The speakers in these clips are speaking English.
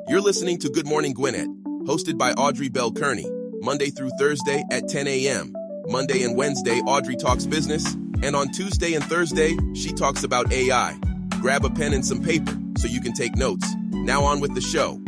You're listening to Good Morning Gwinnett, hosted by Audrey Bell-Kearney, Monday through Thursday at 10 a.m. Monday and Wednesday, Audrey talks business, and on Tuesday and Thursday, she talks about AI. Grab a pen and some paper so you can take notes. Now on with the show.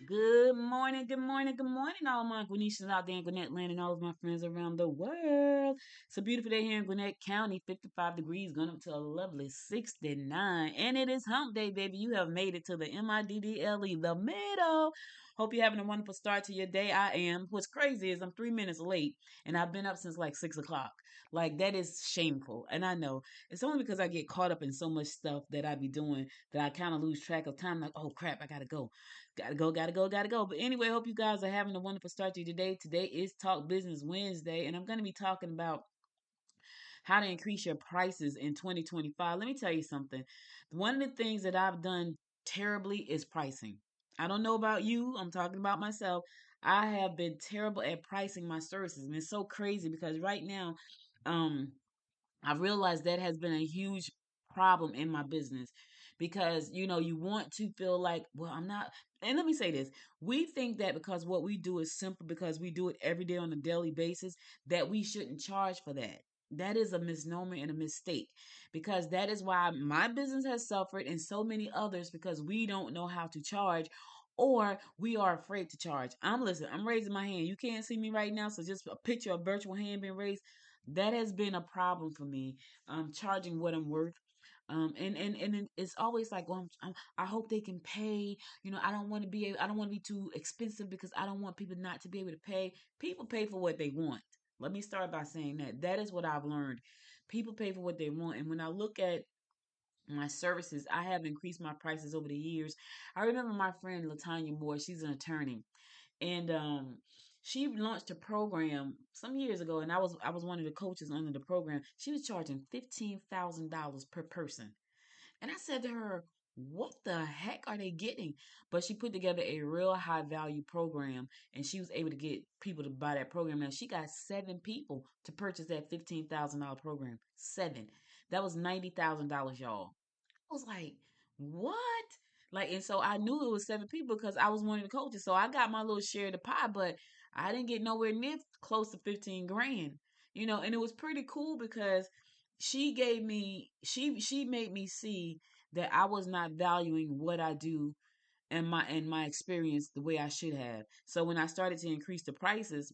Good morning, good morning, all my Gwinnetians out there in Gwinnett land and all of my friends around the world. It's a beautiful day here in Gwinnett County, 55 degrees, going up to a lovely 69. And it is hump day, baby. You have made it to the MIDDLE, the middle. Hope you're having a wonderful start to your day. I am. What's crazy is I'm 3 minutes late, and I've been up since like 6 o'clock. Like, that is shameful. And I know it's only because I get caught up in so much stuff that I be doing that I kind of lose track of time. Like, oh crap, I gotta go. Gotta go. But anyway, I hope you guys are having a wonderful start to your day. Today is Talk Business Wednesday, and I'm going to be talking about how to increase your prices in 2025. Let me tell you something. One of the things that I've done terribly is pricing. I don't know about you, I'm talking about myself. I have been terrible at pricing my services, and it's so crazy because right now, um, I've realized that has been a huge problem in my business because you want to feel like, well, I'm not. And let me say this: we think that because what we do is simple, because we do it every day on a daily basis, that we shouldn't charge for that. That is a misnomer and a mistake, because that is why my business has suffered and so many others, because we don't know how to charge, or we are afraid to charge. I'm raising my hand. You can't see me right now, so just a picture of virtual hand being raised. That has been a problem for me, charging what I'm worth. It's always like, well, I hope they can pay. I don't want to be too expensive because I don't want people not to be able to pay. People pay for what they want. Let me start by saying that. That is what I've learned. People pay for what they want. And when I look at my services, I have increased my prices over the years. I remember my friend Latanya Moore, she's an attorney, and she launched a program some years ago, and I was one of the coaches under the program. She was charging $15,000 per person, and I said to her, "What the heck are they getting?" But she put together a real high value program, and she was able to get people to buy that program. Now she got 7 people to purchase that $15,000 program. Seven. That was $90,000, y'all. I was like, what? Like, and so I knew it was 7 people because I was one of the coaches. So I got my little share of the pie, but I didn't get nowhere near close to 15 grand. And it was pretty cool because she made me see that I was not valuing what I do and my experience the way I should have. So when I started to increase the prices,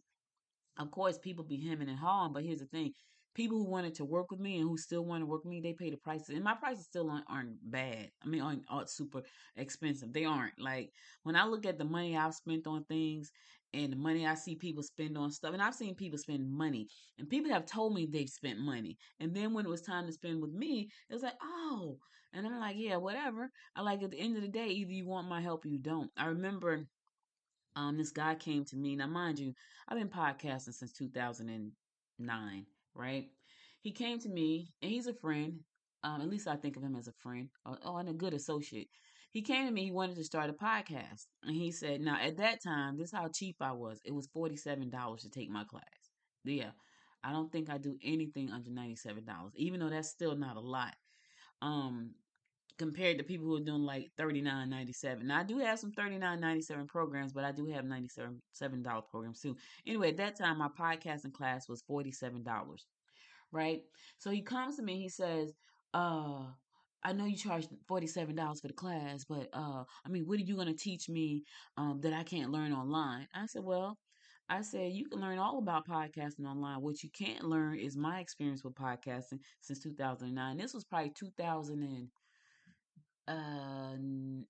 of course, people be hemming and hawing, but here's the thing. People who wanted to work with me and who still want to work with me, they pay the prices. And my prices still aren't bad. I mean, aren't super expensive. They aren't. Like, when I look at the money I've spent on things and the money I see people spend on stuff, and I've seen people spend money, and people have told me they've spent money. And then when it was time to spend with me, it was like, oh. And I'm like, yeah, whatever. I like, at the end of the day, either you want my help or you don't. I remember this guy came to me. Now, mind you, I've been podcasting since 2009, right? He came to me, and he's a friend. At least I think of him as a friend, and a good associate. He came to me. He wanted to start a podcast, and he said, "Now, at that time, this is how cheap I was. It was $47 to take my class. Yeah, I don't think I do anything under $97, even though that's still not a lot. Um, compared to people who are doing like 39.97. Now I do have some 39.97 programs, but I do have $97 programs too. Anyway, at that time my podcasting class was $47, right? So he comes to me, he says, uh I know you charge $47 for the class, but I mean, what are you gonna teach me that I can't learn online? I said, well, I said, you can learn all about podcasting online. What you can't learn is my experience with podcasting since 2009. This was probably 2000 uh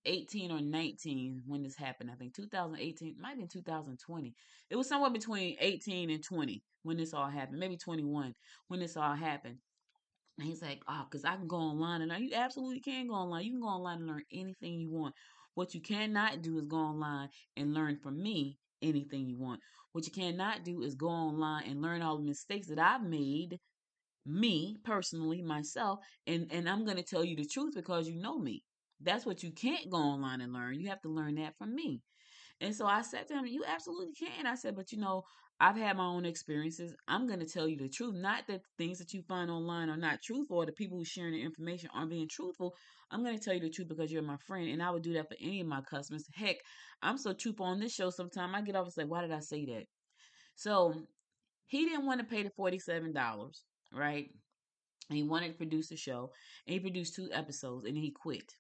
18 or 19 when this happened. I think 2018, might have been 2020. It was somewhere between 18 and 20 when this all happened, maybe 21 when this all happened. And he's like, oh, because I can go online and you absolutely can go online. You can go online and learn anything you want. What you cannot do is go online and learn from me anything you want. What you cannot do is go online and learn all the mistakes that I've made, me personally, myself, and I'm going to tell you the truth because you know me. That's what you can't go online and learn. You have to learn that from me. And so I said to him, you absolutely can. I said, but I've had my own experiences. I'm going to tell you the truth. Not that things that you find online are not truthful or the people who sharing the information aren't being truthful. I'm going to tell you the truth because you're my friend, and I would do that for any of my customers. Heck, I'm so truthful on this show sometimes I get off and say, why did I say that? So he didn't want to pay the $47, right? And he wanted to produce a show, and he produced 2 episodes, and then he quit.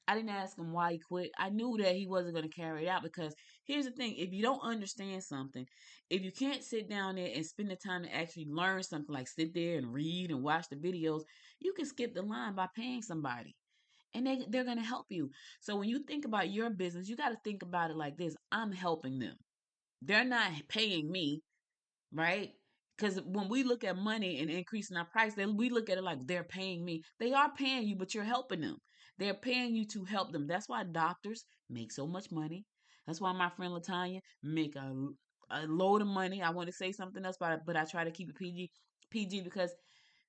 I didn't ask him why he quit. I knew that he wasn't going to carry it out because here's the thing: if you don't understand something, if you can't sit down there and spend the time to actually learn something, like sit there and read and watch the videos, you can skip the line by paying somebody. And they're going to help you. So when you think about your business, you got to think about it like this: I'm helping them. They're not paying me, right? Because when we look at money and increasing our price, then we look at it like they're paying me. They are paying you, but you're helping them. They're paying you to help them. That's why doctors make so much money. That's why my friend Latanya make a load of money. I want to say something else, but I try to keep it PG because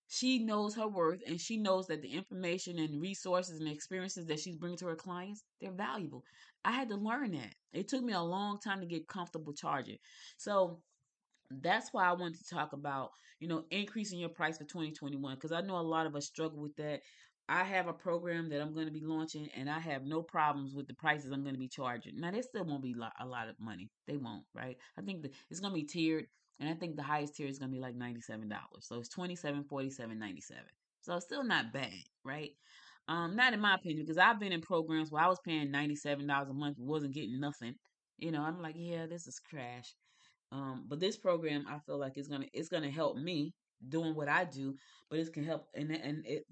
she knows her worth and she knows that the information and resources and experiences that she's bringing to her clients, they're valuable. I had to learn that. It took me a long time to get comfortable charging. So that's why I wanted to talk about, increasing your price for 2021 because I know a lot of us struggle with that. I have a program that I'm going to be launching and I have no problems with the prices I'm going to be charging. Now, they still won't be a lot of money. They won't, right? I think it's going to be tiered and I think the highest tier is going to be like $97. So it's 27, 47, 97. So it's still not bad, right? Not in my opinion because I've been in programs where I was paying $97 a month and wasn't getting nothing. I'm like, yeah, this is trash. But this program, I feel like it's gonna help me doing what I do, but it can help,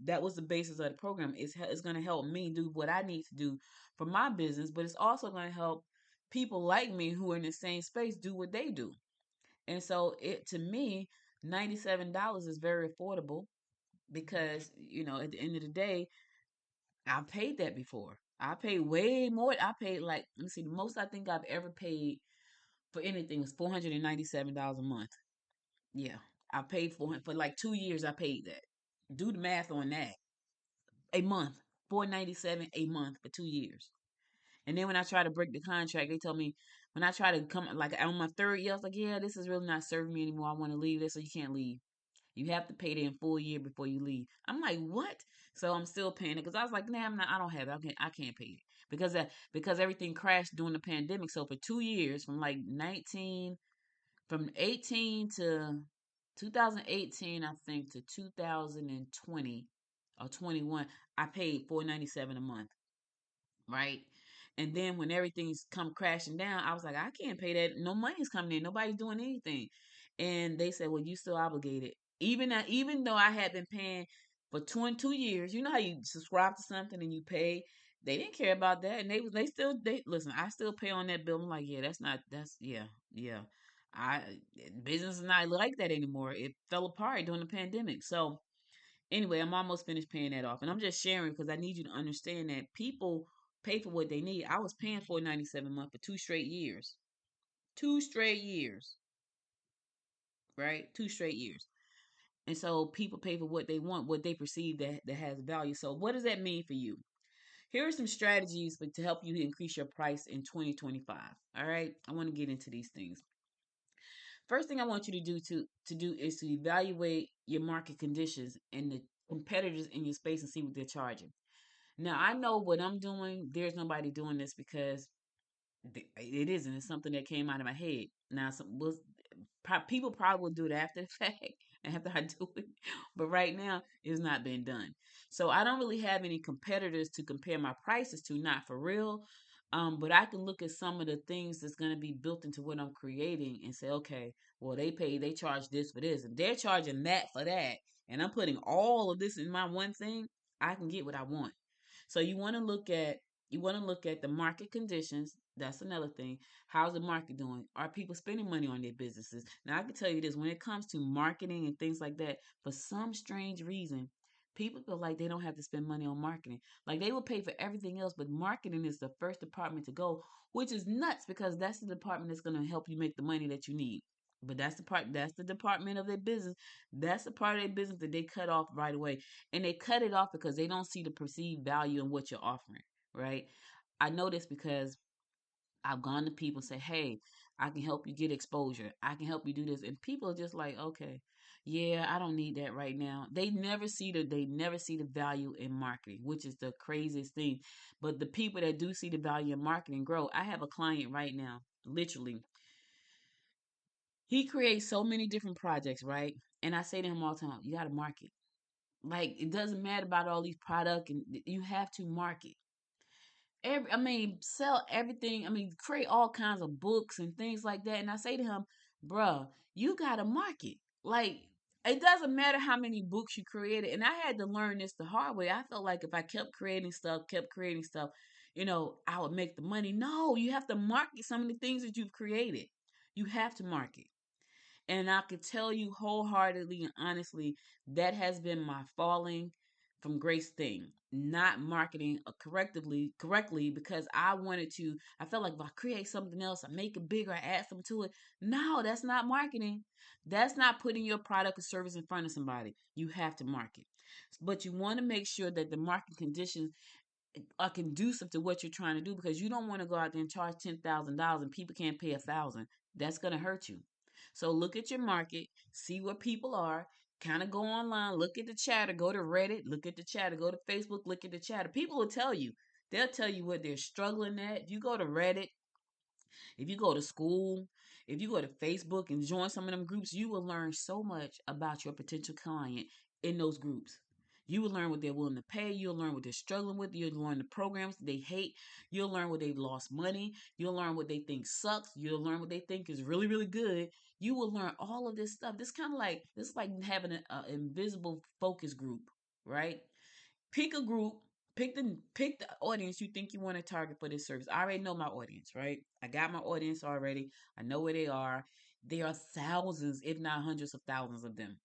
that was the basis of the program. It's gonna help me do what I need to do for my business, but it's also gonna help people like me who are in the same space do what they do. And so it to me, $97 is very affordable because at the end of the day, I paid that before. I paid way more. I paid like let me see, the most I think I've ever paid for anything was $497 a month. Yeah, I paid for it for like 2 years. I paid that. Do the math on that. A month, 497 a month for 2 years. And then when I try to break the contract, they tell me when I try to come like on my third year, I was like, yeah, this is really not serving me anymore. I want to leave this, so you can't leave. You have to pay the in full year before you leave. I'm like, what? So I'm still paying it because I was like, nah, I'm not. I don't have it. I can't pay it because everything crashed during the pandemic. So for 2 years, from 18 to 2018, I think, to 2020 or 21, I paid 497 a month, right? And then when everything's come crashing down, I was like, I can't pay that. No money's coming in. Nobody's doing anything. And they said, well, you still obligated. Even though I had been paying for 22 years, you know how you subscribe to something and you pay. They didn't care about that, and they listen. I still pay on that bill. I'm like, yeah, yeah. I business is not like that anymore. It fell apart during the pandemic. So anyway, I'm almost finished paying that off, and I'm just sharing because I need you to understand that people pay for what they need. I was paying $497 a month for 2 straight years, 2 straight years, right? 2 straight years, and so people pay for what they want, what they perceive that has value. So what does that mean for you? Here are some strategies to help you increase your price in 2025. All right, I want to get into these things. First thing I want you to do is to evaluate your market conditions and the competitors in your space and see what they're charging. Now I know what I'm doing. There's nobody doing this because it isn't. It's something that came out of my head. Now, people probably will do it after the fact, after I do it. But right now, it's not been done. So I don't really have any competitors to compare my prices to, not for real. But I can look at some of the things that's going to be built into what I'm creating and say, okay, well, they charge this for this, and they're charging that for that, and I'm putting all of this in my one thing. I can get what I want. So you want to look at the market conditions. That's another thing. How's the market doing? Are people spending money on their businesses? Now I can tell you this: when it comes to marketing and things like that, for some strange reason, people feel like they don't have to spend money on marketing. Like they will pay for everything else, but marketing is the first department to go, which is nuts because that's the department that's going to help you make the money that you need. But that's the department of their business. That's the part of their business that they cut off right away. And they cut it off because they don't see the perceived value in what you're offering, right? I know this because I've gone to people and say, hey, I can help you get exposure. I can help you do this. And people are just like, okay, yeah, I don't need that right now. They never see the value in marketing, which is the craziest thing. But the people that do see the value in marketing grow. I have a client right now, literally. He creates so many different projects, right? And I say to him all the time, you got to market. Like it doesn't matter about all these products, and you have to market. Sell everything. Create all kinds of books and things like that. And I say to him, bruh, you gotta market. Like, it doesn't matter how many books you created. And I had to learn this the hard way. I felt like if I kept creating stuff, I would make the money. No, you have to market some of the things that you've created. You have to market. And I could tell you wholeheartedly and honestly, that has been my falling from grace thing. Not marketing correctly because I felt like if I create something else, I make it bigger, I add something to it. No, that's not marketing. That's not putting your product or service in front of somebody. You have to market. But you want to make sure that the market conditions are conducive to what you're trying to do, because you don't want to go out there and charge $10,000 and people can't pay 1,000. That's going to hurt you. So look at your market, see where people are, kind of go online, look at the chatter, go to Reddit, look at the chatter, go to Facebook, look at the chatter. People will tell you. They'll tell you what they're struggling at. If you go to Reddit, if you go to school, if you go to Facebook and join some of them groups, you will learn so much about your potential client in those groups. You will learn what they're willing to pay. You'll learn what they're struggling with. You'll learn the programs they hate. You'll learn where they've lost money. You'll learn what they think sucks. You'll learn what they think is really, really good. You will learn all of this stuff. This is like having an invisible focus group, right? Pick a group, pick the audience you think you want to target for this service. I already know my audience, right? I got my audience already. I know where they are. There are thousands, if not hundreds of thousands of them.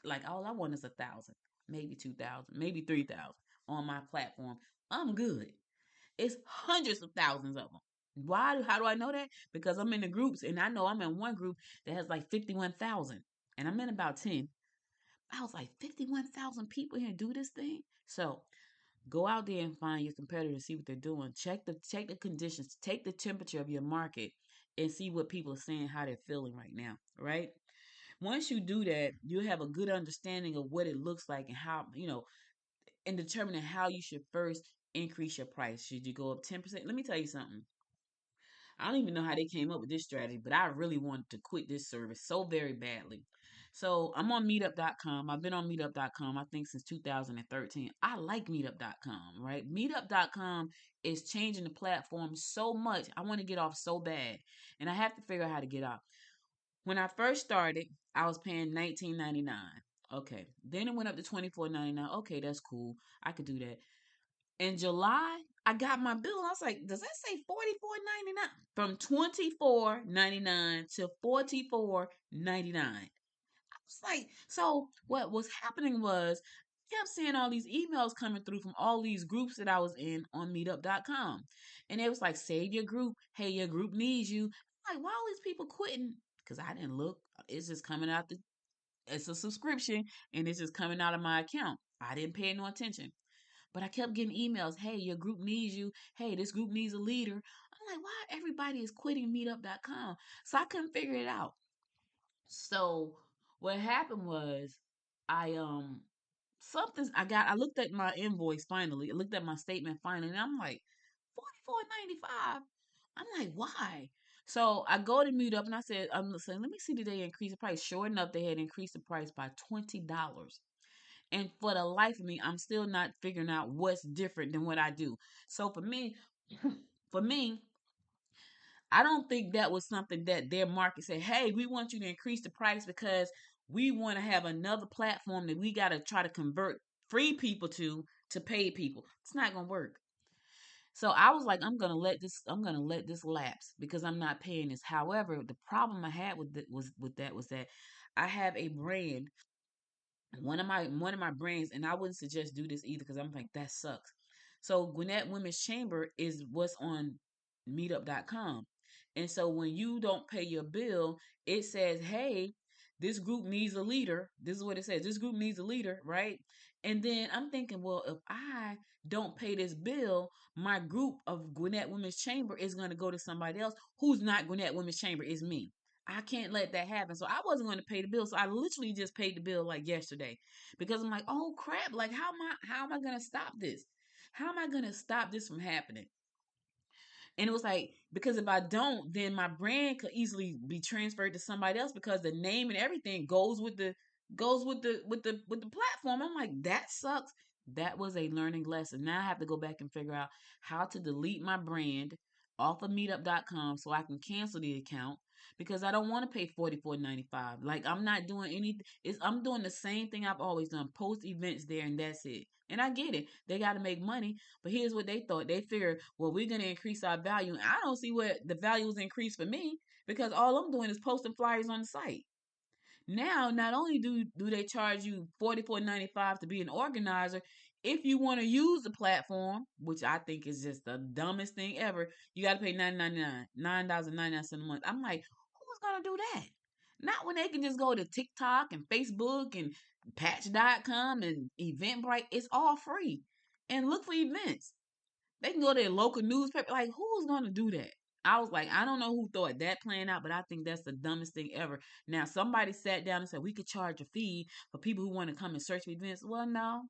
Like all I want is 1,000, maybe 2,000, maybe 3,000 on my platform. I'm good. It's hundreds of thousands of them. Why? How do I know that? Because I'm in the groups, and I know I'm in one group that has like 51,000, and I'm in about 10. I was like, 51,000 people here do this thing. So go out there and find your competitors, see what they're doing. Check the conditions, take the temperature of your market, and see what people are saying, how they're feeling right now. Right. Once you do that, you'll have a good understanding of what it looks like and how and determining how you should first increase your price. Should you go up 10%? Let me tell you something. I don't even know how they came up with this strategy, but I really wanted to quit this service so very badly. So I'm on meetup.com. I've been on meetup.com, I think, since 2013. I like meetup.com, right? Meetup.com is changing the platform so much. I want to get off so bad, and I have to figure out how to get off. When I first started, I was paying $19.99. Okay. Then it went up to $24.99. Okay, that's cool. I could do that. In July, I got my bill. I was like, does that say $44.99? From $24.99 to $44.99. I was like, so what was happening was I kept seeing all these emails coming through from all these groups that I was in on meetup.com. And it was like, save your group. Hey, your group needs you. I'm like, why all these people quitting? Because I didn't look. It's just coming out it's a subscription, and it's just coming out of my account. I didn't pay no attention. But I kept getting emails. Hey, your group needs you. Hey, this group needs a leader. I'm like, why everybody is quitting meetup.com? So I couldn't figure it out. So what happened was I I looked at my invoice finally. I looked at my statement finally, and I'm like, $44.95. I'm like, why? So I go to Meetup and I said, I'm saying, let me see, did they increase the price? Sure enough, they had increased the price by $20. And for the life of me, I'm still not figuring out what's different than what I do. So for me, for me, I don't think that was something that their market said, hey, we want you to increase the price because we want to have another platform that we got to try to convert free people to paid people. It's not going to work. So I was like, I'm gonna let this lapse because I'm not paying this. However, the problem I had with that was that I have a brand, one of my brands, and I wouldn't suggest do this either because I'm like, that sucks. So Gwinnett Women's Chamber is what's on meetup.com. And so when you don't pay your bill, it says, hey, this group needs a leader. This is what it says. This group needs a leader, right? And then I'm thinking, well, if I don't pay this bill, my group of Gwinnett Women's Chamber is going to go to somebody else who's not Gwinnett Women's Chamber, is me. I can't let that happen. So I wasn't going to pay the bill. So I literally just paid the bill like yesterday because I'm like, oh crap, like how am I going to stop this? How am I going to stop this from happening? And it was like, because if I don't, then my brand could easily be transferred to somebody else because the name and everything goes with the platform. I'm like, that sucks. That was a learning lesson. Now I have to go back and figure out how to delete my brand off of meetup.com so I can cancel the account because I don't want to pay $44.95. Like I'm not doing anything. I'm doing the same thing I've always done. Post events there and that's it. And I get it. They got to make money. But here's what they thought. They figured, well, we're going to increase our value. And I don't see where the value was increased for me because all I'm doing is posting flyers on the site. Now, not only do they charge you $44.95 to be an organizer, if you want to use the platform, which I think is just the dumbest thing ever, you got to pay $9.99 a month. I'm like, who's gonna do that? Not when they can just go to TikTok and Facebook and Patch.com and Eventbrite. It's all free, and look for events. They can go to their local newspaper. Like, who's going to do that? I was like, I don't know who thought that plan out, but I think that's the dumbest thing ever. Now, somebody sat down and said we could charge a fee for people who want to come and search for events. Well, no.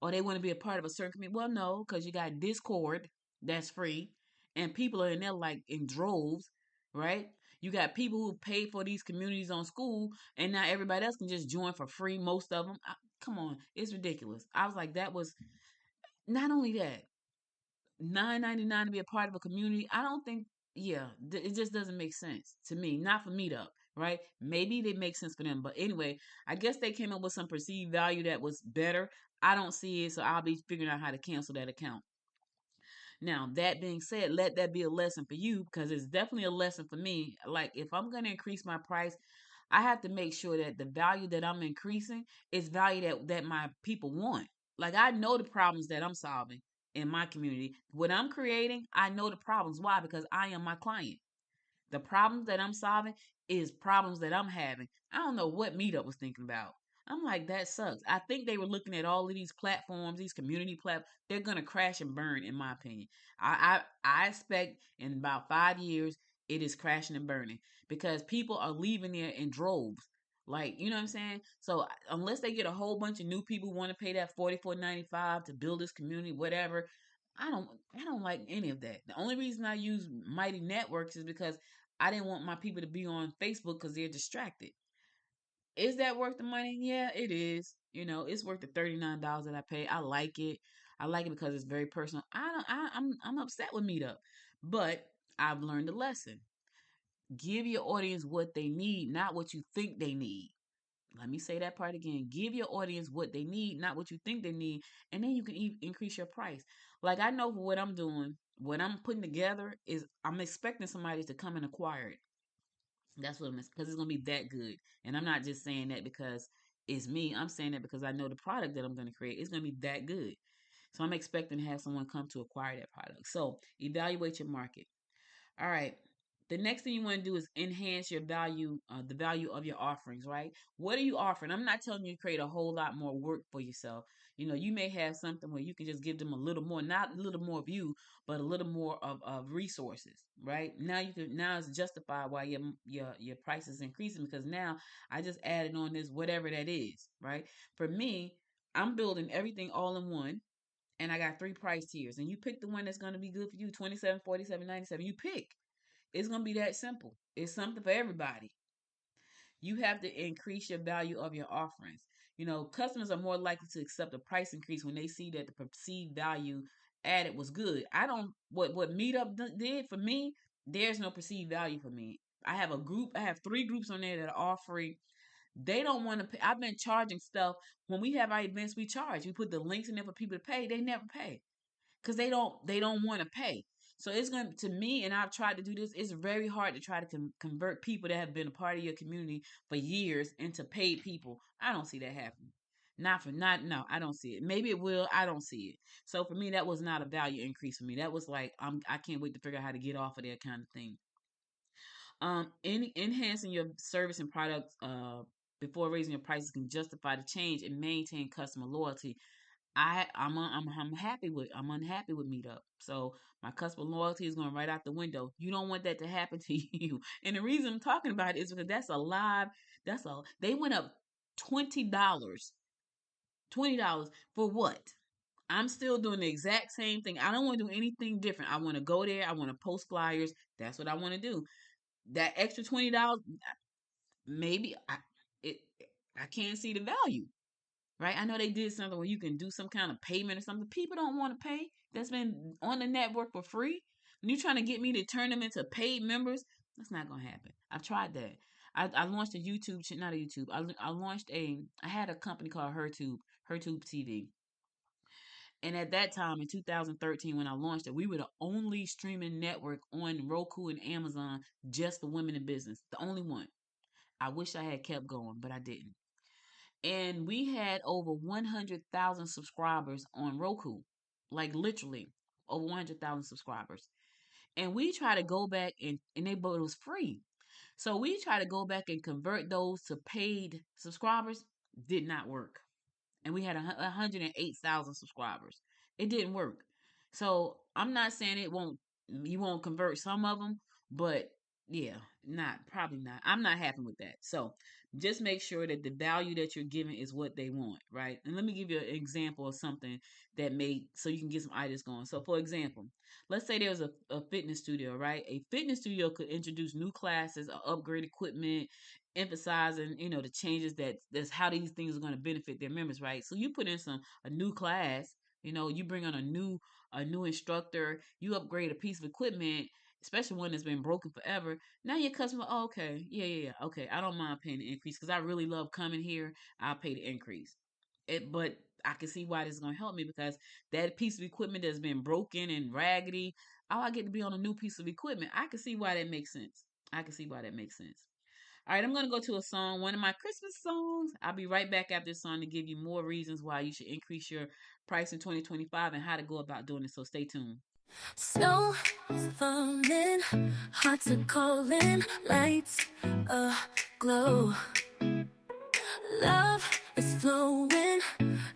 Or they want to be a part of a certain community. Well, no, because you got Discord that's free, and people are in there like in droves, right? You got people who pay for these communities on school, and now everybody else can just join for free. Most of them. Come on, it's ridiculous. I was like, that was not only that. $9.99 to be a part of a community. I don't think, yeah, it just doesn't make sense to me. Not for Meetup, right? Maybe they make sense for them, but anyway, I guess they came up with some perceived value that was better. I don't see it, so I'll be figuring out how to cancel that account. Now, that being said, let that be a lesson for you because it's definitely a lesson for me. Like, if I'm going to increase my price, I have to make sure that the value that I'm increasing is value that my people want. Like, I know the problems that I'm solving in my community. What I'm creating, I know the problems. Why? Because I am my client. The problems that I'm solving is problems that I'm having. I don't know what Meetup was thinking about. I'm like, that sucks. I think they were looking at all of these platforms, these community platforms. They're gonna crash and burn, in my opinion. I expect in about 5 years it is crashing and burning because people are leaving there in droves. Like, you know what I'm saying? So unless they get a whole bunch of new people who want to pay that $44.95 to build this community, whatever, I don't like any of that. The only reason I use Mighty Networks is because I didn't want my people to be on Facebook because they're distracted. Is that worth the money? Yeah, it is. It's worth the $39 that I pay. I like it. I like it because it's very personal. I don't. I'm upset with Meetup, but I've learned a lesson. Give your audience what they need, not what you think they need. Let me say that part again. Give your audience what they need, not what you think they need, and then you can increase your price. Like I know for what I'm doing, what I'm putting together is I'm expecting somebody to come and acquire it. That's what I'm because it's gonna be that good. And I'm not just saying that because it's me. I'm saying that because I know the product that I'm gonna create is gonna be that good. So I'm expecting to have someone come to acquire that product. So evaluate your market. All right. The next thing you want to do is enhance your value, the value of your offerings, right? What are you offering? I'm not telling you to create a whole lot more work for yourself. You may have something where you can just give them a little more, not a little more of you, but a little more of resources, right? Now it's justified why your price is increasing because now I just added on this whatever that is, right? For me, I'm building everything all in one and I got three price tiers. And you pick the one that's going to be good for you, 27, 47, 97. You pick. It's going to be that simple. It's something for everybody. You have to increase your value of your offerings. Customers are more likely to accept a price increase when they see that the perceived value added was good. I don't what Meetup did for me. There's no perceived value for me. I have a group. I have three groups on there that are offering. They don't want to pay. I've been charging stuff when we have our events. We charge. We put the links in there for people to pay. They never pay because they don't want to pay. So it's going to me, and I've tried to do this. It's very hard to try to convert people that have been a part of your community for years into paid people. I don't see that happening. Not no, I don't see it. Maybe it will. I don't see it. So for me, that was not a value increase for me. That was like I can't wait to figure out how to get off of that kind of thing. Enhancing your service and product before raising your prices can justify the change and maintain customer loyalty. I'm happy with I'm unhappy with Meetup. So my customer loyalty is going right out the window. You don't want that to happen to you. And the reason I'm talking about it is because they went up $20. $20 for what? I'm still doing the exact same thing. I don't want to do anything different. I want to go there. I want to post flyers. That's what I want to do. That extra $20, maybe it I can't see the value. Right? I know they did something where you can do some kind of payment or something. People don't want to pay. That's been on the network for free. And you trying to get me to turn them into paid members? That's not gonna happen. I've tried that. I launched a YouTube, not a YouTube. I had a company called Hertube TV. And at that time in 2013, when I launched it, we were the only streaming network on Roku and Amazon just for women in business. The only one. I wish I had kept going, but I didn't. And we had over 100,000 subscribers on Roku, like literally over 100,000 subscribers. And we try to go back but it was free. So we try to go back and convert those to paid subscribers. Did not work. And we had 108,000 subscribers. It didn't work. So I'm not saying you won't convert some of them, but yeah, probably not. I'm not happy with that. So just make sure that the value that you're giving is what they want, right? And let me give you an example of something so you can get some ideas going. So for example, let's say there's a fitness studio, right? A fitness studio could introduce new classes or upgrade equipment, emphasizing, the changes that's how these things are going to benefit their members, right? So you put in a new class, you bring on a new instructor, you upgrade a piece of equipment, especially one that's been broken forever. Now your customer, oh, okay, yeah, okay, I don't mind paying the increase because I really love coming here. I'll pay the increase. But I can see why this is going to help me because that piece of equipment that's been broken and raggedy, I get to be on a new piece of equipment. I can see why that makes sense. All right, I'm going to go to a song, one of my Christmas songs. I'll be right back after this song to give you more reasons why you should increase your price in 2025 and how to go about doing it. So stay tuned. Snow is falling, hearts are calling, lights glow. Love is flowing,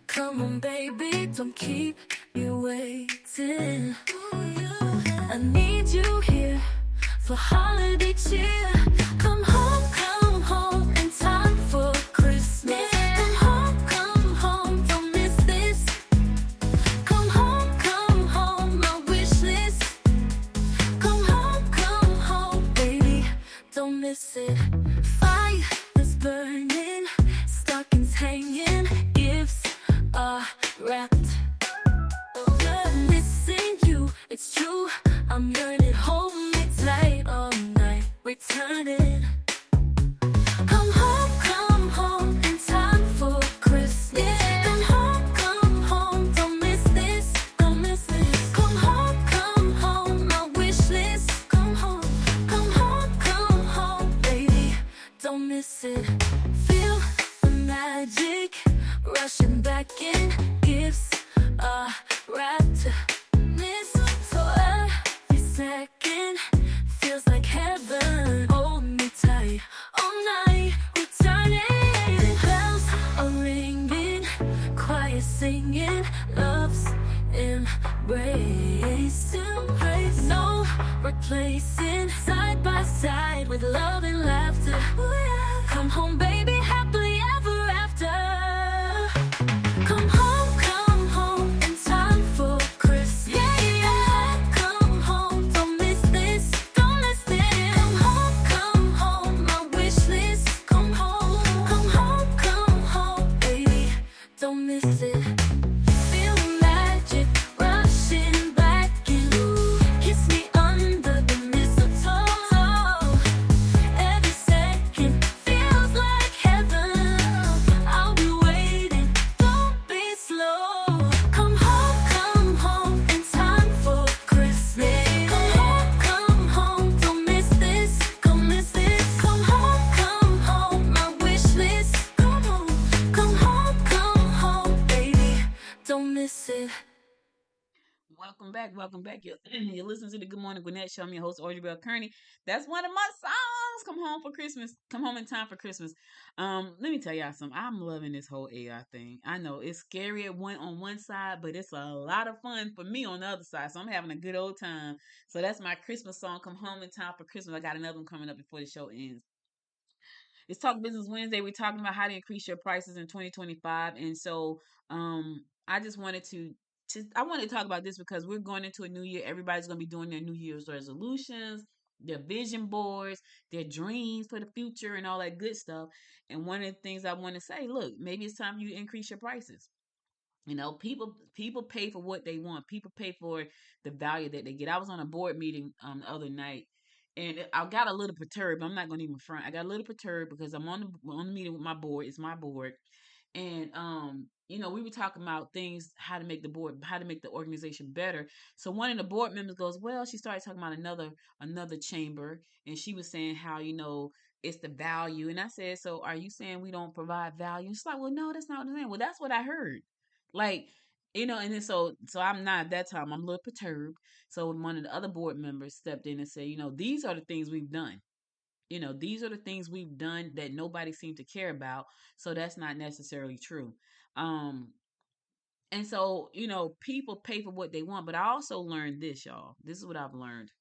come on baby, don't keep me waiting. I need you here for holiday cheer. Come home in time for Christmas. Come home, don't miss this. Come home, my wish list. Come home, baby, don't miss it. Fire is burning, stockings hanging, gifts are wrapped. I'm missing you, it's true, I'm yearning, hold me tight all night, returning. Come home in time for Christmas. Come home, don't miss this. Come home, my wish list. Come home, baby, don't miss it. Feel the magic rushing back in, gifts are wrapped. Miss for every second, feels like heaven. Hold me tight all night, returning. Bells are ringing, choir singing, love's embrace. No replacing, side by side with love and laughter. Come home, baby, happily ever after. Come home in time for Christmas. Come home, don't miss this. Come home, my wish list. Come home, baby, don't miss it. Feel the magic rushing back in. Kiss me under the mistletoe. Every second feels like heaven. welcome back. You're listening to the Good Morning Gwinnett Show. I'm your host, Audrey Bell-Kearney. That's one of my songs. Come home for Christmas. Come home in time for Christmas. Let me tell y'all something. I'm loving this whole AI thing. I know it's scary on one side, but it's a lot of fun for me on the other side. So I'm having a good old time. So that's my Christmas song. Come home in time for Christmas. I got another one coming up before the show ends. It's Talk Business Wednesday. We're talking about how to increase your prices in 2025. And so I just wanted I want to talk about this because we're going into a new year. Everybody's going to be doing their New Year's resolutions, their vision boards, their dreams for the future, and all that good stuff. And one of the things I want to say, look, maybe it's time you increase your prices. You know, people pay for what they want. People pay for the value that they get. I was on a board meeting the other night, and I got a little perturbed. I'm not going to even front. I got a little perturbed because I'm on the meeting with my board. It's my board, and we were talking about things, how to make the organization better. So one of the board members goes, well, she started talking about another chamber, and she was saying how it's the value. And I said, so are you saying we don't provide value? And she's like, well, no, that's not what I'm saying. Well, that's what I heard. Like, and then so I'm not at that time, I'm a little perturbed. So one of the other board members stepped in and said, these are the things we've done. These are the things we've done that nobody seemed to care about. So that's not necessarily true. Um, and so, people pay for what they want, but I also learned this, y'all. This is what I've learned.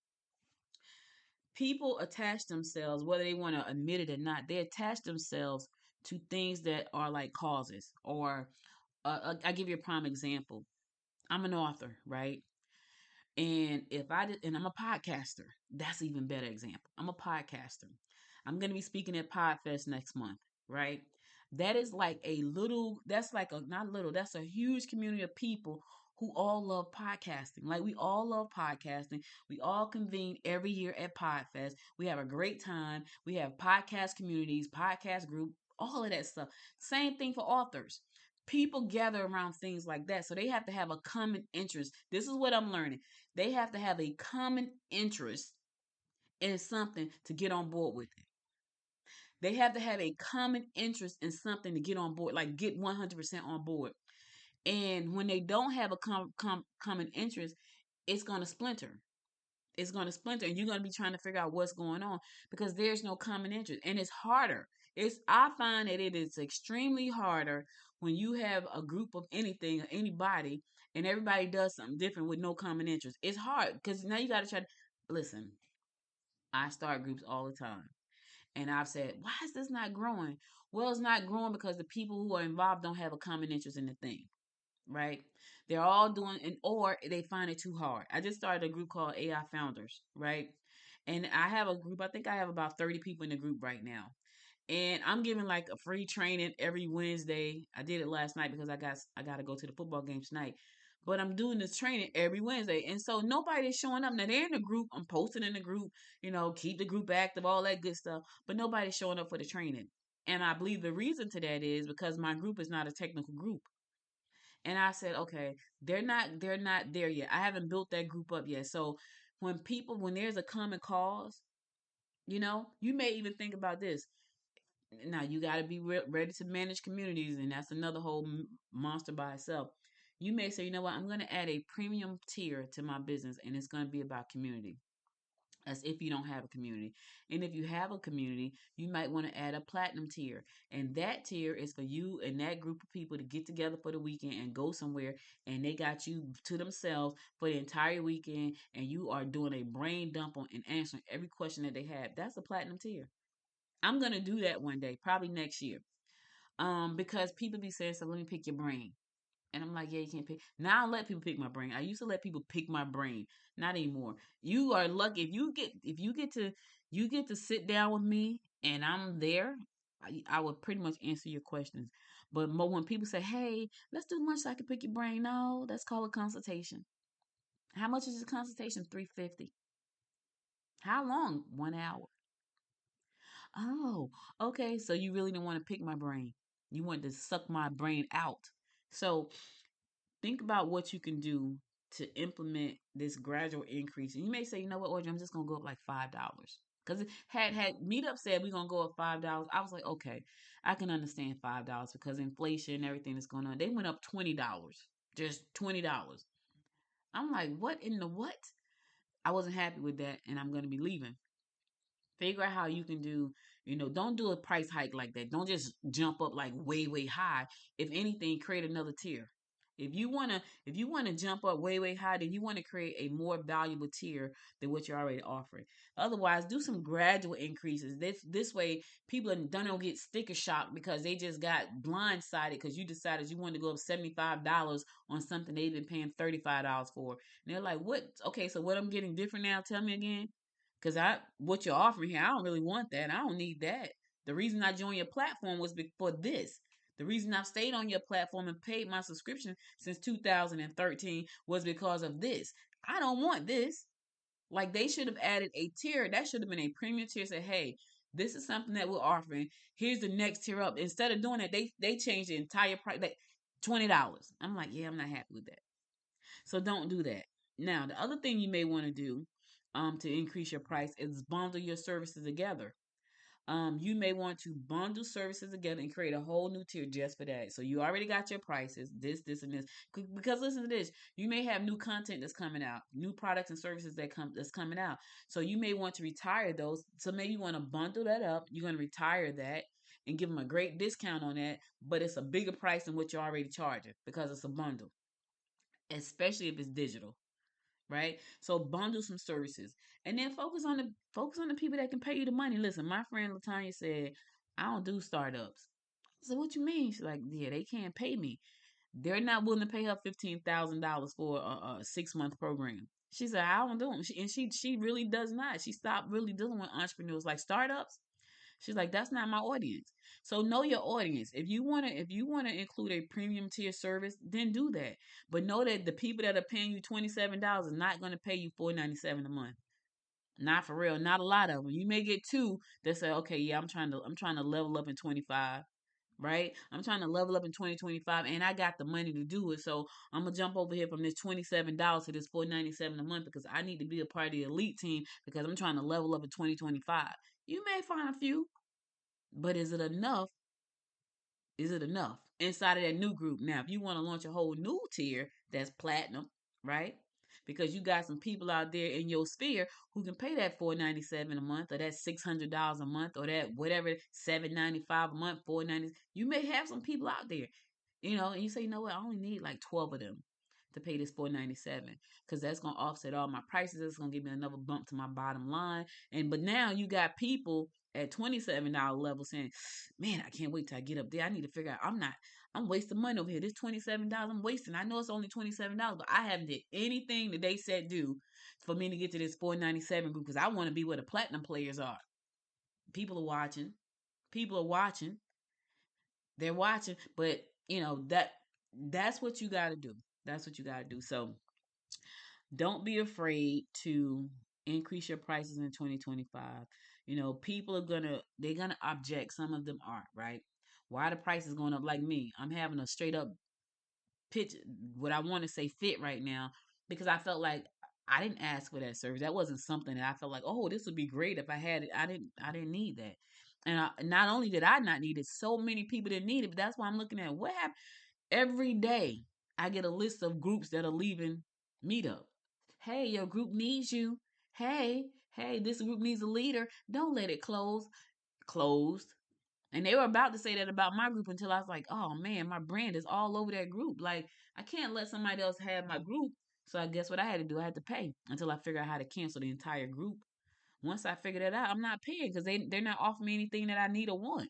People attach themselves, whether they want to admit it or not, they attach themselves to things that are like causes. Or I'll give you a prime example. I'm an author, right? And and I'm a podcaster. That's an even better example. I'm a podcaster. I'm going to be speaking at Podfest next month, right? That is like not little, that's a huge community of people who all love podcasting. Like, we all love podcasting. We all convene every year at Podfest. We have a great time. We have podcast communities, podcast group, all of that stuff. Same thing for authors. People gather around things like that. So they have to have a common interest. This is what I'm learning. They have to have a common interest in something to get on board with it. They have to have a common interest in something to get on board, like get 100% on board. And when they don't have a common interest, it's going to splinter. It's going to splinter, and you're going to be trying to figure out what's going on because there's no common interest. And it's harder. I find that it is extremely harder when you have a group of anything or anybody and everybody does something different with no common interest. It's hard because now you got to try to listen. I start groups all the time. And I've said, why is this not growing? Well, it's not growing because the people who are involved don't have a common interest in the thing, right? They're all doing, or they find it too hard. I just started a group called AI Founders, right? And I have a group, I think I have about 30 people in the group right now. And I'm giving like a free training every Wednesday. I did it last night because I got to go to the football game tonight. But I'm doing this training every Wednesday. And so nobody's showing up. Now they're in the group. I'm posting in the group, keep the group active, all that good stuff. But nobody's showing up for the training. And I believe the reason to that is because my group is not a technical group. And I said, okay, they're not there yet. I haven't built that group up yet. So when there's a common cause, you may even think about this. Now you got to be ready to manage communities, and that's another whole monster by itself. You may say, you know what, I'm going to add a premium tier to my business, and it's going to be about community. As if you don't have a community. And if you have a community, you might want to add a platinum tier. And that tier is for you and that group of people to get together for the weekend and go somewhere. And they got you to themselves for the entire weekend. And you are doing a brain dump on and answering every question that they have. That's a platinum tier. I'm going to do that one day, probably next year. Because people be saying, so let me pick your brain. And I'm like, yeah, you can't pick. Now I let people pick my brain. I used to let people pick my brain. Not anymore. You are lucky if you get to sit down with me and I'm there. I would pretty much answer your questions. But when people say, hey, let's do lunch so I can pick your brain, no, that's called a consultation. How much is the consultation? $350. How long? 1 hour. Oh, okay. So you really don't want to pick my brain. You want to suck my brain out. So think about what you can do to implement this gradual increase. And you may say, you know what, Audrey, I'm just gonna go up like $5. Because had Meetup said we're gonna go up $5, I was like, okay, I can understand $5 because inflation and everything that's going on. They went up $20. Just $20. I'm like, what in the what? I wasn't happy with that, and I'm going to be leaving. Figure out how you can do, don't do a price hike like that. Don't just jump up like way, way high. If anything, create another tier. If you wanna jump up way, way high, then you want to create a more valuable tier than what you're already offering. Otherwise, do some gradual increases. This way people don't get sticker shock because they just got blindsided because you decided you wanted to go up $75 on something they've been paying $35 for. And they're like, what? Okay, so what I'm getting different now? Tell me again. Cause what you're offering here, I don't really want that. I don't need that. The reason I joined your platform was for this. The reason I've stayed on your platform and paid my subscription since 2013 was because of this. I don't want this. Like they should have added a tier. That should have been a premium tier. Say, hey, this is something that we're offering. Here's the next tier up. Instead of doing that, they changed the entire price, like $20. I'm like, yeah, I'm not happy with that. So don't do that. Now, the other thing you may want to do to increase your price is bundle your services together. You may want to bundle services together and create a whole new tier just for that. So you already got your prices, this, and this. Because listen to this, you may have new content that's coming out, new products and services that's coming out. So you may want to retire those. So maybe you want to bundle that up. You're going to retire that and give them a great discount on that, but it's a bigger price than what you're already charging because it's a bundle, especially if it's digital, right? So bundle some services and then focus on the people that can pay you the money. Listen, my friend Latanya said, I don't do startups. So what you mean? She's like, yeah, they can't pay me. They're not willing to pay her $15,000 for a 6 month program. She said, I don't do them. She really does not. She stopped really dealing with entrepreneurs like startups. She's like, that's not my audience. So know your audience. If you wanna include a premium tier service, then do that. But know that the people that are paying you $27 are not gonna pay you $4.97 a month. Not for real. Not a lot of them. You may get two that say, okay, yeah, I'm trying to level up in 25. Right? I'm trying to level up in 2025 and I got the money to do it. So I'm gonna jump over here from this $27 to this $4.97 a month because I need to be a part of the elite team because I'm trying to level up in 2025. You may find a few, but is it enough? Is it enough inside of that new group? Now, if you want to launch a whole new tier that's platinum, right? Because you got some people out there in your sphere who can pay that $4.97 a month, or that $600 a month, or that whatever $7.95 a month, $4.90. You may have some people out there, and you say, you know what? I only need like 12 of them to pay this $4.97 because that's gonna offset all my prices. It's gonna give me another bump to my bottom line. But now you got people at $27 level saying, man, I can't wait till I get up there. I need to figure out I'm wasting money over here. This $27 I'm wasting. I know it's only $27, but I haven't did anything that they said do for me to get to this $4.97 group because I want to be where the platinum players are. People are watching. People are watching. They're watching, but that's what you got to do. That's what you got to do. So don't be afraid to increase your prices in 2025. People they're gonna object. Some of them are, right? Why the price is going up? Like me, I'm having a straight up pitch what I want to say fit right now because I felt like I didn't ask for that service. That wasn't something that I felt like, oh, this would be great if I had it. I didn't need that. And not only did I not need it, so many people didn't need it. But that's why I'm looking at what happened. Every day I get a list of groups that are leaving Meetup. Hey, your group needs you. Hey, this group needs a leader. Don't let it close. Closed. And they were about to say that about my group until I was like, oh man, my brand is all over that group. Like, I can't let somebody else have my group. So I guess what I had to do, I had to pay until I figure out how to cancel the entire group. Once I figured that out, I'm not paying because they're not offering me anything that I need or want,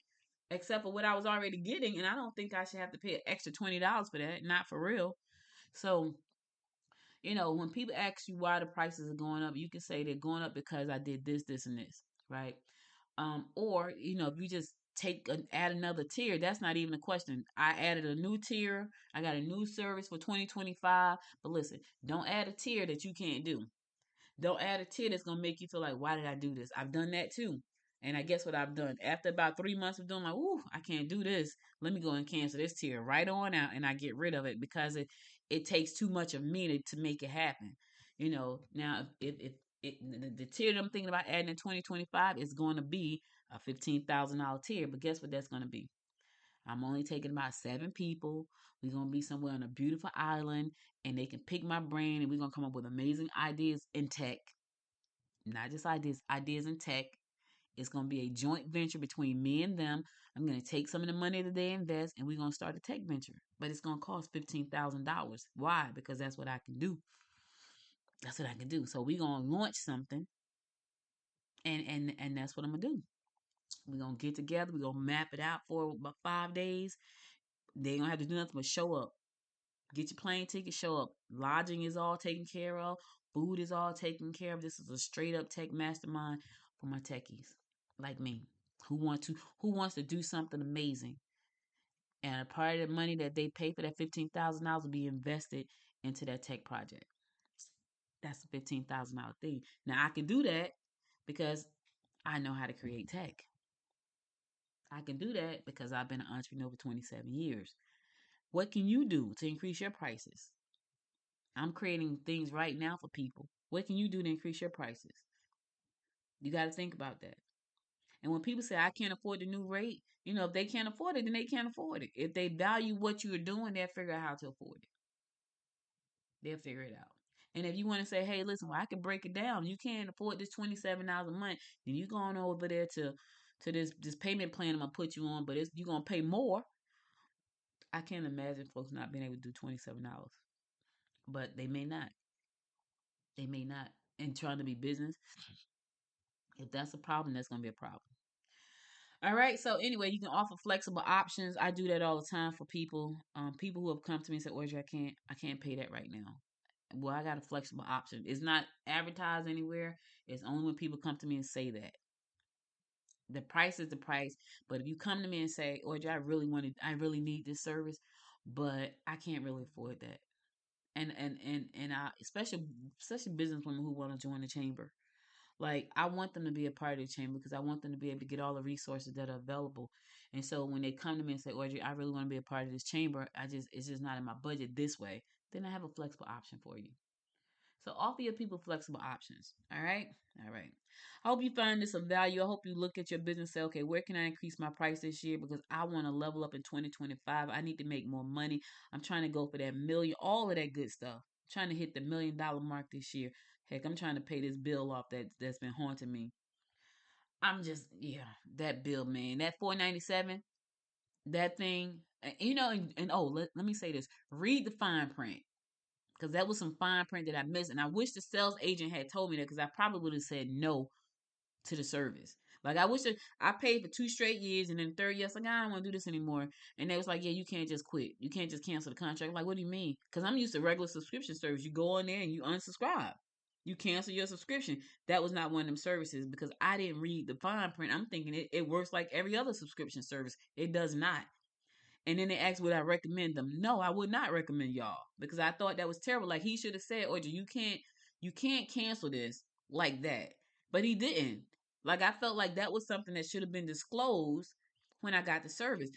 except for what I was already getting. And I don't think I should have to pay an extra $20 for that. Not for real. So when people ask you why the prices are going up, you can say they're going up because I did this, this, and this, right? Or if you just add another tier, that's not even a question. I added a new tier. I got a new service for 2025. But listen, don't add a tier that you can't do. Don't add a tier that's gonna make you feel like, why did I do this? I've done that too. And I guess what I've done after about 3 months of doing like, ooh, I can't do this. Let me go and cancel this tier right on out, and I get rid of it because it takes too much of me to make it happen. Now if the tier that I'm thinking about adding in 2025 is going to be a $15,000 tier, but guess what that's going to be? I'm only taking about 7 people. We're going to be somewhere on a beautiful island, and they can pick my brain, and we're going to come up with amazing ideas in tech. Not just ideas in tech. It's going to be a joint venture between me and them. I'm going to take some of the money that they invest, and we're going to start a tech venture. But it's going to cost $15,000. Why? Because that's what I can do. That's what I can do. So we're going to launch something, and that's what I'm going to do. We're going to get together. We're going to map it out for about 5 days. They ain't going to have to do nothing but show up. Get your plane ticket, show up. Lodging is all taken care of. Food is all taken care of. This is a straight up tech mastermind for my techies like me who wants to do something amazing. And a part of the money that they pay for that $15,000 will be invested into that tech project. That's a $15,000 thing. Now I can do that because I know how to create tech. I can do that because I've been an entrepreneur for 27 years. What can you do to increase your prices? I'm creating things right now for people. What can you do to increase your prices? You got to think about that. And when people say, I can't afford the new rate, if they can't afford it, then they can't afford it. If they value what you're doing, they'll figure out how to afford it. They'll figure it out. And if you want to say, hey, listen, well, I can break it down. You can't afford this $27 a month. Then you going over there to this payment plan I'm going to put you on, but you're going to pay more. I can't imagine folks not being able to do $27. But they may not. They may not. And trying to be business, if that's a problem, that's going to be a problem. All right. So anyway, you can offer flexible options. I do that all the time for people. People who have come to me and said, Audrey, I can't pay that right now. Well, I got a flexible option. It's not advertised anywhere. It's only when people come to me and say that. The price is the price. But if you come to me and say, Audrey, I really need this service, but I can't really afford that. And I, especially businesswomen who want to join the chamber. Like, I want them to be a part of the chamber because I want them to be able to get all the resources that are available. And so when they come to me and say, Audrey, I really want to be a part of this chamber, it's just not in my budget this way, then I have a flexible option for you. So offer your people flexible options. All right. All right. I hope you find this of value. I hope you look at your business and say, okay, where can I increase my price this year? Because I want to level up in 2025. I need to make more money. I'm trying to go for that million, all of that good stuff. I'm trying to hit the $1 million mark this year. Heck, I'm trying to pay this bill off that's been haunting me. That bill, man, that $497, that thing, let me say this. Read the fine print. Because that was some fine print that I missed. And I wish the sales agent had told me that because I probably would have said no to the service. Like, I wish I paid for 2 straight years, and then the third year, I was like, I don't want to do this anymore. And they was like, yeah, you can't just quit. You can't just cancel the contract. I'm like, what do you mean? Because I'm used to regular subscription service. You go in there and you unsubscribe. You cancel your subscription. That was not one of them services because I didn't read the fine print. I'm thinking it works like every other subscription service. It does not. And then they asked, would I recommend them? No, I would not recommend y'all because I thought that was terrible. Like, he should have said, Audrey, you can't cancel this like that. But he didn't. Like, I felt like that was something that should have been disclosed when I got the service.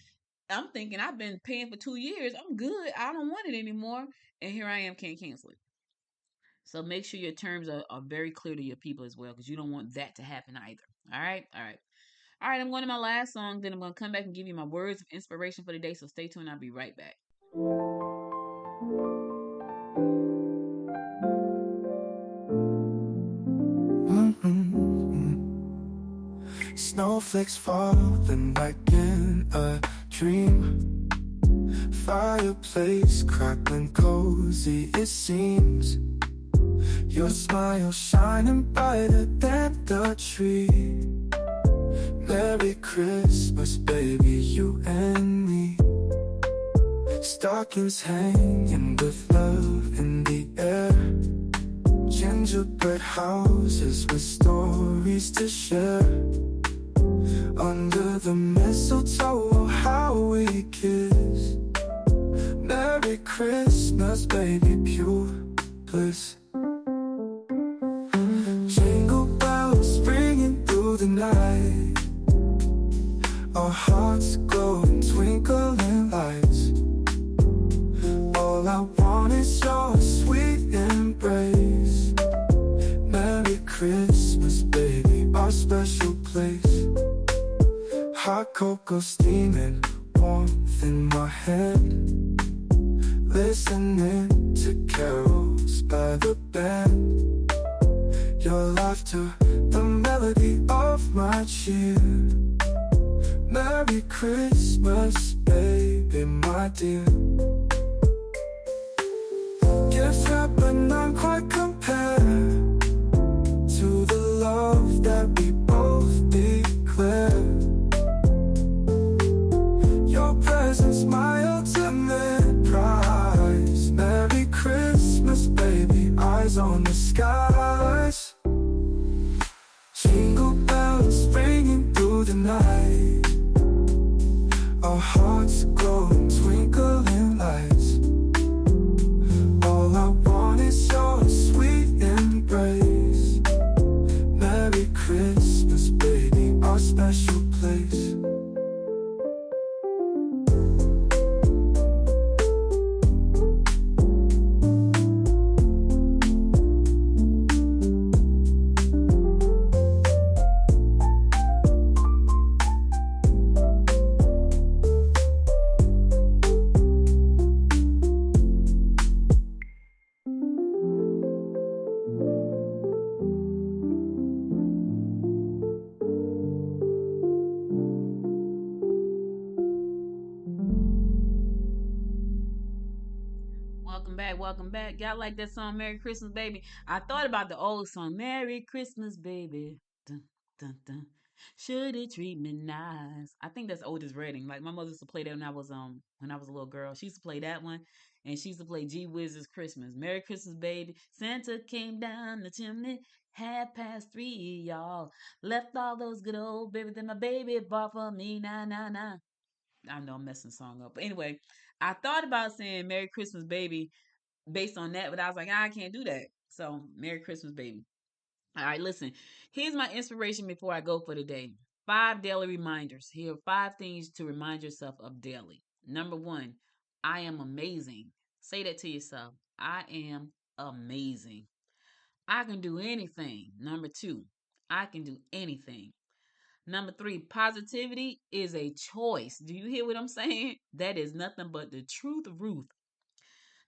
I'm thinking I've been paying for 2 years. I'm good. I don't want it anymore. And here I am, can't cancel it. So make sure your terms are very clear to your people as well because you don't want that to happen either. All right? All right. All right, I'm going to my last song. Then I'm going to come back and give you my words of inspiration for the day. So stay tuned. I'll be right back. Snowflakes falling like in a dream. Fireplace crackling cozy it seems. Your smile shining brighter than the tree. Merry Christmas, baby, you and me. Stockings hanging with love in the air. Gingerbread houses with stories to share. Under the mistletoe, oh, how we kiss. Merry Christmas, baby, pure bliss. Jingle bells ringing through the night. Our hearts glow in twinkling lights. All I want is your sweet embrace. Merry Christmas, baby, our special place. Hot cocoa steaming, warmth in my hand, listening to carols by the band. Your laughter, the melody of my cheer. Merry Christmas, baby, my dear. Gifts wrapped but none quite compare to the love that we both declare. Your presence, my ultimate prize. Merry Christmas, baby, eyes on the skies. Jingle bells ringing through the night, our hearts glowing, twinkling lights. All I want is your sweet embrace. Merry Christmas, baby, our special place. Welcome back. Y'all like that song, Merry Christmas, Baby? I thought about the old song, Merry Christmas, Baby. Dun, dun, dun. Should it treat me nice? I think that's Otis Redding. Like my mother used to play that when I was a little girl. She used to play that one, and she used to play G Wiz's Christmas. Merry Christmas, baby. Santa came down the chimney 3:30, y'all. Left all those good old babies that my baby bought for me. Nah, nah, nah. I know I'm messing the song up, but anyway, I thought about saying Merry Christmas, baby, based on that, but I was like, I can't do that. So, Merry Christmas, baby. All right, listen. Here's my inspiration before I go for the day. 5 daily reminders. Here are 5 things to remind yourself of daily. Number 1, I am amazing. Say that to yourself. I am amazing. I can do anything. Number 2, I can do anything. Number 3, positivity is a choice. Do you hear what I'm saying? That is nothing but the truth, Ruth.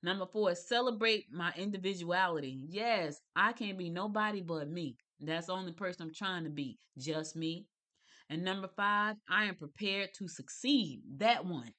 Number 4, celebrate my individuality. Yes, I can't be nobody but me. That's the only person I'm trying to be, just me. And number 5, I am prepared to succeed. That one.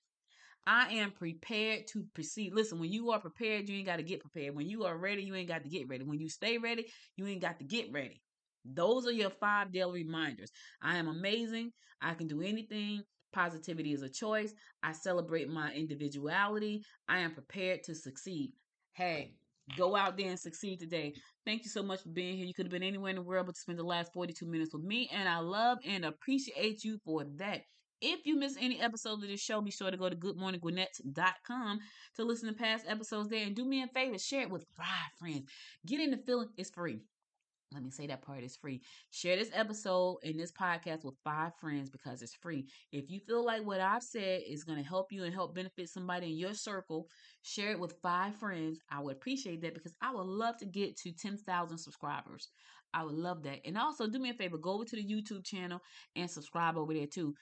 I am prepared to proceed. Listen, when you are prepared, you ain't got to get prepared. When you are ready, you ain't got to get ready. When you stay ready, you ain't got to get ready. Those are your 5 daily reminders. I am amazing. I can do anything. Positivity is a choice. I celebrate my individuality. I am prepared to succeed. Hey, go out there and succeed today. Thank you so much for being here. You could have been anywhere in the world but to spend the last 42 minutes with me, and I love and appreciate you for that. If you miss any episodes of this show, be sure to go to goodmorninggwinnett.com to listen to past episodes there. And do me a favor, share it with 5 friends. Get in the feeling. It's free. Let me say that part is free. Share this episode and this podcast with 5 friends because it's free. If you feel like what I've said is going to help you and help benefit somebody in your circle, share it with 5 friends. I would appreciate that because I would love to get to 10,000 subscribers. I would love that. And also do me a favor, go over to the YouTube channel and subscribe over there too.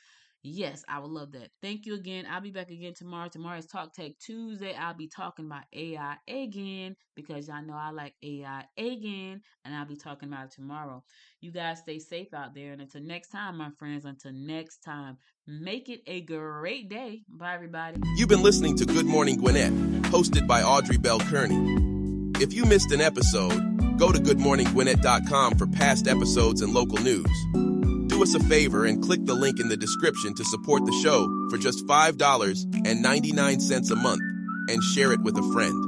Yes, I would love that. Thank you again. I'll be back again tomorrow. Tomorrow is Talk Tech Tuesday. I'll be talking about AI again because y'all know I like AI again, and I'll be talking about it tomorrow. You guys stay safe out there, and until next time, my friends, until next time, make it a great day. Bye, everybody. You've been listening to Good Morning Gwinnett, hosted by Audrey Bell-Kearney. If you missed an episode, go to goodmorninggwinnett.com for past episodes and local news. Do us a favor and click the link in the description to support the show for just $5.99 a month and share it with a friend.